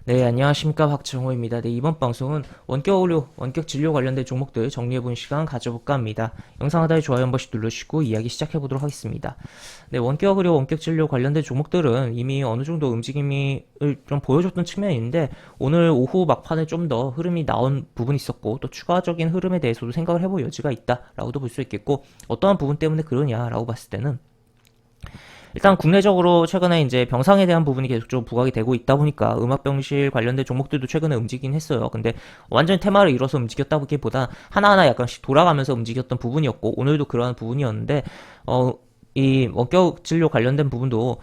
네, 안녕하십니까. 박정호입니다. 네, 이번 방송은 원격 의료, 원격 진료 관련된 종목들 정리해보는 시간 가져볼까 합니다. 영상 하단에 좋아요 한 번씩 눌러주시고 이야기 시작해보도록 하겠습니다. 네, 원격 의료, 원격 진료 관련된 종목들은 이미 어느 정도 움직임을 좀 보여줬던 측면인데 오늘 오후 막판에 좀 더 흐름이 나온 부분이 있었고 또 추가적인 흐름에 대해서도 생각을 해볼 여지가 있다라고도 볼 수 있겠고 어떠한 부분 때문에 그러냐라고 봤을 때는 일단 국내적으로 최근에 이제 병상에 대한 부분이 계속 좀 부각이 되고 있다 보니까 음압병실 관련된 종목들도 최근에 움직이긴 했어요. 근데 완전히 테마를 이뤄서 움직였다기보다 하나하나 약간씩 돌아가면서 움직였던 부분이었고 오늘도 그러한 부분이었는데 이 원격 진료 관련된 부분도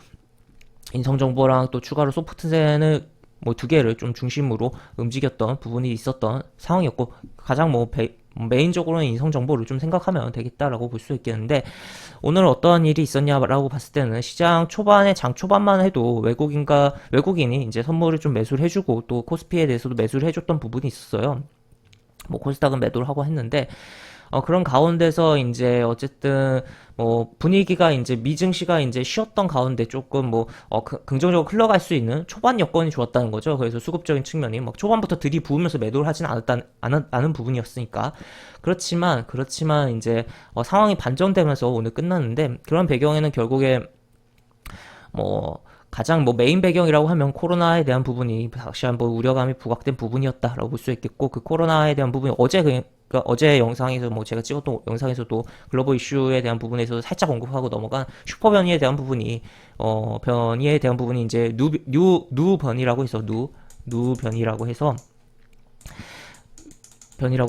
인성정보랑 또 추가로 소프트젠을 뭐 두 개를 좀 중심으로 움직였던 부분이 있었던 상황이었고 가장 메인적으로는 인성정보를 좀 생각하면 되겠다라고 볼 수 있겠는데 오늘 어떠한 일이 있었냐라고 봤을 때는 시장 초반에 장 초반만 해도 외국인이 이제 선물을 좀 매수를 해주고 또 코스피에 대해서도 매수를 해줬던 부분이 있었어요. 뭐 코스닥은 매도를 하고 했는데 그런 가운데서 이제 어쨌든 뭐 분위기가 이제 미증시가 이제 쉬었던 가운데 조금 긍정적으로 흘러갈 수 있는 초반 여건이 좋았다는 거죠. 그래서 수급적인 측면이 막 초반부터 들이부으면서 매도를 하진 않은 부분이었으니까 그렇지만 이제 상황이 반전되면서 오늘 끝났는데 그런 배경에는 결국에 뭐 가장 메인 배경이라고 하면 코로나에 대한 부분이 다시 한번 우려감이 부각된 부분이었다라고 볼 수 있겠고 그 코로나에 대한 부분이 그러니까 어제 영상에서 제가 찍었던 영상에서도 글로벌 이슈에 대한 부분에서 살짝 언급하고 넘어간 슈퍼 변이에 대한 부분이 변이에 대한 부분이 이제 누 변이라고 해서 누 변이라고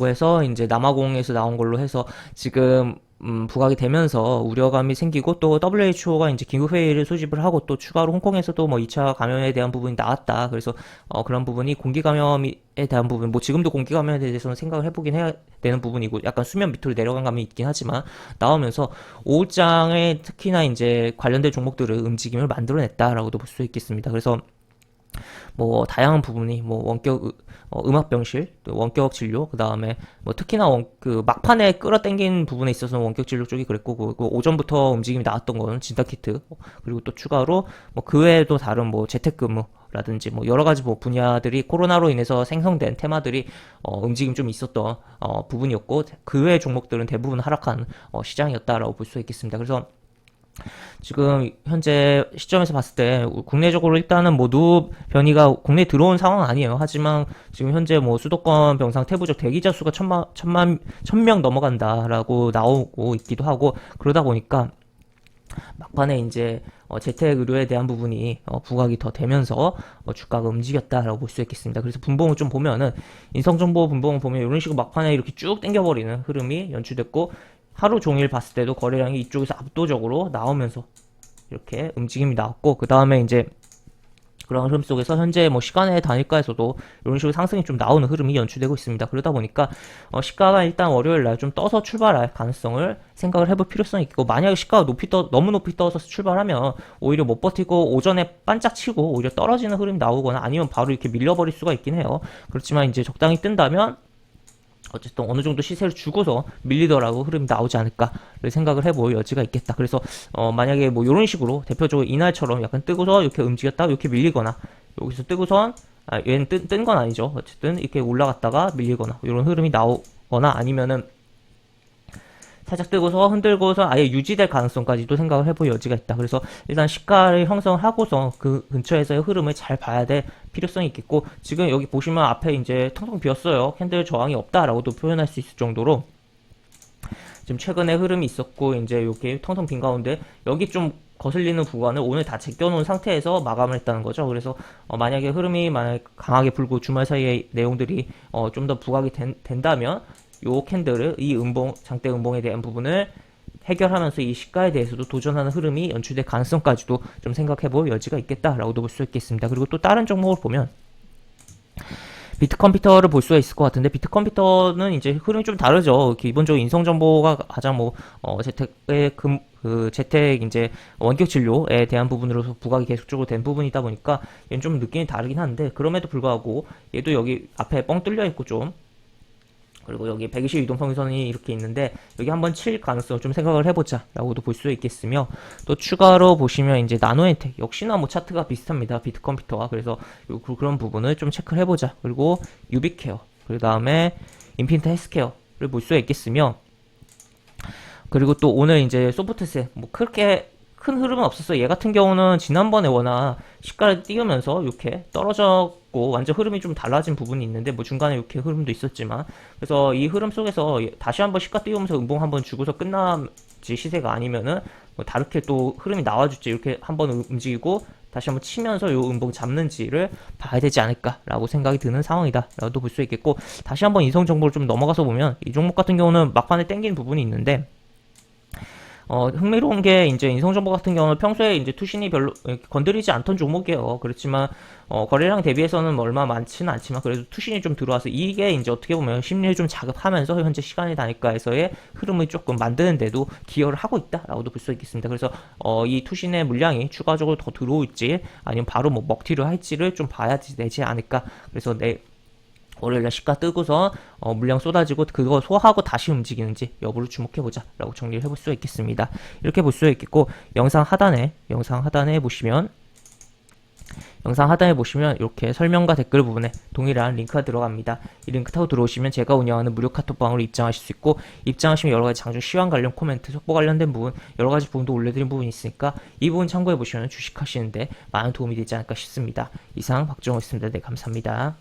해서 이제 남아공에서 나온 걸로 해서 지금 부각이 되면서 우려감이 생기고 또 WHO가 이제 긴급회의를 소집을 하고 또 추가로 홍콩에서도 2차 감염에 대한 부분이 나왔다. 그래서 그런 부분이 공기 감염에 대한 부분, 지금도 공기 감염에 대해서는 생각을 해보긴 해야 되는 부분이고 약간 수면 밑으로 내려간 감이 있긴 하지만 나오면서 오후장에 특히나 이제 관련된 종목들을 움직임을 만들어냈다라고도 볼 수 있겠습니다. 그래서 다양한 부분이 원격 음압병실, 원격 진료, 그 다음에 특히나 그 막판에 끌어당긴 부분에 있어서 원격 진료 쪽이 그랬고 그 오전부터 움직임이 나왔던 거는 진단키트 그리고 또 추가로 그 외에도 다른 재택근무라든지 여러 가지 분야들이 코로나로 인해서 생성된 테마들이 움직임 좀 있었던 부분이었고 그 외의 종목들은 대부분 하락한 시장이었다라고 볼 수 있겠습니다. 그래서 지금 현재 시점에서 봤을 때 국내적으로 일단은 누 변이가 국내에 들어온 상황은 아니에요. 하지만 지금 현재 수도권 병상 태부적 대기자 수가 1000명 넘어간다라고 나오고 있기도 하고 그러다 보니까 막판에 이제 재택 의료에 대한 부분이 부각이 더 되면서 주가가 움직였다라고 볼 수 있겠습니다. 그래서 분봉을 좀 보면은 인성정보 분봉을 보면 이런 식으로 막판에 이렇게 쭉 당겨버리는 흐름이 연출됐고 하루 종일 봤을 때도 거래량이 이쪽에서 압도적으로 나오면서 이렇게 움직임이 나왔고 그 다음에 이제 그런 흐름 속에서 현재 시간의 단일가에서도 이런 식으로 상승이 좀 나오는 흐름이 연출되고 있습니다. 그러다 보니까 시가가 일단 월요일 날 좀 떠서 출발할 가능성을 생각을 해볼 필요성이 있고 만약에 시가가 너무 높이 떠서 출발하면 오히려 못 버티고 오전에 반짝 치고 오히려 떨어지는 흐름이 나오거나 아니면 바로 이렇게 밀려버릴 수가 있긴 해요. 그렇지만 이제 적당히 뜬다면 어쨌든 어느 정도 시세를 주고서 밀리더라도 흐름이 나오지 않을까를 생각을 해볼 여지가 있겠다. 그래서 만약에 이런 식으로 대표적으로 이날처럼 약간 뜨고서 이렇게 움직였다가 이렇게 밀리거나 여기서 뜨고선 얘는 뜬 건 아니죠. 어쨌든 이렇게 올라갔다가 밀리거나 이런 흐름이 나오거나 아니면은 살짝 뜨고서 흔들고서 아예 유지될 가능성까지도 생각을 해볼 여지가 있다. 그래서 일단 시가를 형성을 하고서 그 근처에서의 흐름을 잘 봐야 될 필요성이 있겠고 지금 여기 보시면 앞에 이제 텅텅 비었어요. 캔들 저항이 없다라고도 표현할 수 있을 정도로 지금 최근에 흐름이 있었고 이제 여기 텅텅 빈 가운데 여기 좀 거슬리는 구간을 오늘 다 제껴놓은 상태에서 마감을 했다는 거죠. 그래서 만약에 흐름이 강하게 불고 주말 사이에 내용들이 좀 더 부각이 된다면 요 캔들을 장대 음봉에 대한 부분을 해결하면서 이 시가에 대해서도 도전하는 흐름이 연출될 가능성까지도 좀 생각해볼 여지가 있겠다라고도 볼 수 있겠습니다. 그리고 또 다른 종목을 보면 비트컴퓨터를 볼 수가 있을 것 같은데 비트컴퓨터는 이제 흐름이 좀 다르죠. 기본적으로 인성정보가 가장 재택 이제 원격 진료에 대한 부분으로서 부각이 계속적으로 된 부분이다 보니까 얘는 좀 느낌이 다르긴 한데 그럼에도 불구하고 얘도 여기 앞에 뻥 뚫려 있고 좀 그리고 여기 120 이동평균선이 이렇게 있는데 여기 한번 칠 가능성을 좀 생각을 해보자 라고도 볼 수 있겠으며, 또 추가로 보시면 이제 나노엔텍 역시나 뭐 차트가 비슷합니다. 비트컴퓨터와. 그래서 그런 부분을 좀 체크를 해보자. 그리고 유비케어, 그 다음에 인피니트 헬스케어를 볼 수가 있겠으며, 그리고 또 오늘 이제 소프트셋 뭐 그렇게 큰 흐름은 없었어요. 얘 같은 경우는 지난번에 워낙 시가를 띄우면서 이렇게 떨어졌고 완전 흐름이 좀 달라진 부분이 있는데, 뭐 중간에 이렇게 흐름도 있었지만, 그래서 이 흐름 속에서 다시 한번 시가 띄우면서 음봉 한번 주고서 끝나지, 시세가 아니면은 뭐 다르게 또 흐름이 나와줄지, 이렇게 한번 움직이고 다시 한번 치면서 요 음봉 잡는지를 봐야 되지 않을까라고 생각이 드는 상황이다 라고도 볼 수 있겠고, 다시 한번 이성 정보를 좀 넘어가서 보면 이 종목 같은 경우는 막판에 땡기는 부분이 있는데, 흥미로운 게 이제 인성정보 같은 경우는 평소에 이제 투신이 별로 건드리지 않던 종목이에요. 그렇지만 거래량 대비해서는 뭐 얼마 많지는 않지만 그래도 투신이 좀 들어와서 이게 이제 어떻게 보면 심리를 좀 자극하면서 현재 시간이 다니까에서의 흐름을 조금 만드는데도 기여를 하고 있다라고도 볼 수 있겠습니다. 그래서 이 투신의 물량이 추가적으로 더 들어올지 아니면 바로 뭐 먹튀를 할지를 좀 봐야 되지 않을까. 그래서 월요일날 시가 뜨고서 물량 쏟아지고 그거 소화하고 다시 움직이는지 여부를 주목해보자 라고 정리를 해볼 수 있겠습니다. 이렇게 볼 수 있겠고, 영상 하단에 보시면 이렇게 설명과 댓글 부분에 동일한 링크가 들어갑니다. 이 링크 타고 들어오시면 제가 운영하는 무료 카톡방으로 입장하실 수 있고, 입장하시면 여러가지 장중 시황 관련 코멘트, 속보 관련된 부분, 여러가지 부분도 올려드린 부분이 있으니까 이 부분 참고해보시면 주식하시는데 많은 도움이 되지 않을까 싶습니다. 이상 박정호였습니다. 네, 감사합니다.